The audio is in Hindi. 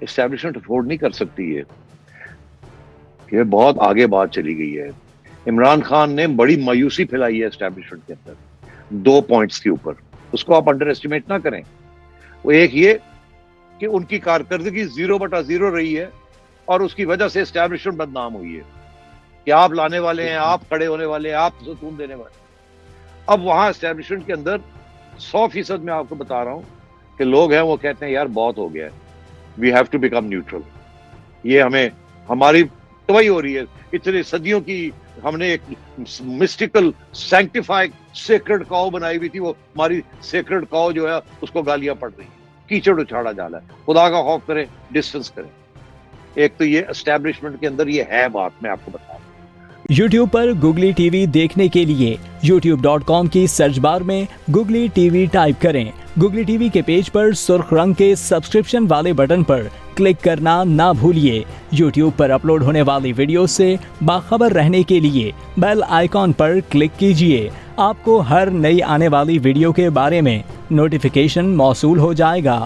एस्टैब्लिशमेंट अफोर्ड नहीं कर सकती है। ये बहुत आगे बात चली गई है। इमरान खान ने बड़ी मायूसी फैलाई है एस्टैब्लिशमेंट के अंदर 2 पॉइंट्स के ऊपर, उसको आप अंडर एस्टिमेट ना करें। वो एक ये कि उनकी कारकर्दगी 0/0 रही है और उसकी वजह से एस्टैब्लिशमेंट बदनाम हुई है कि आप लाने वाले हैं, आप खड़े होने वाले हैं, आप सुकून देने वाले। अब वहां एस्टैब्लिशमेंट के अंदर 100% मैं आपको बता रहा हूं कि लोग हैं वो कहते हैं यार बहुत हो गया है, we have to become neutral. ये हमें हमारी तबाही हो रही है, इतने सदियों की हमने एक मिस्टिकल सैंक्टिफाइड सेक्रेड काउ बनाई हुई थी, वो हमारी सेक्रेड काउ जो है उसको गालियां पड़ रही है, कीचड़ उछाड़ा जा रहा है। खुदा का खौफ करें, डिस्टेंस करें। एक तो ये एस्टैब्लिशमेंट के अंदर ये है बात, मैं आपको बता रहा हूं। YouTube पर गुगली टीवी देखने के लिए youtube.com की सर्च बार में गुगली टीवी टाइप करें। गुगली टीवी के पेज पर सुर्ख रंग के सब्सक्रिप्शन वाले बटन पर क्लिक करना ना भूलिए। YouTube पर अपलोड होने वाली वीडियो से बाखबर रहने के लिए बेल आइकॉन पर क्लिक कीजिए। आपको हर नई आने वाली वीडियो के बारे में नोटिफिकेशन मौसूल हो जाएगा।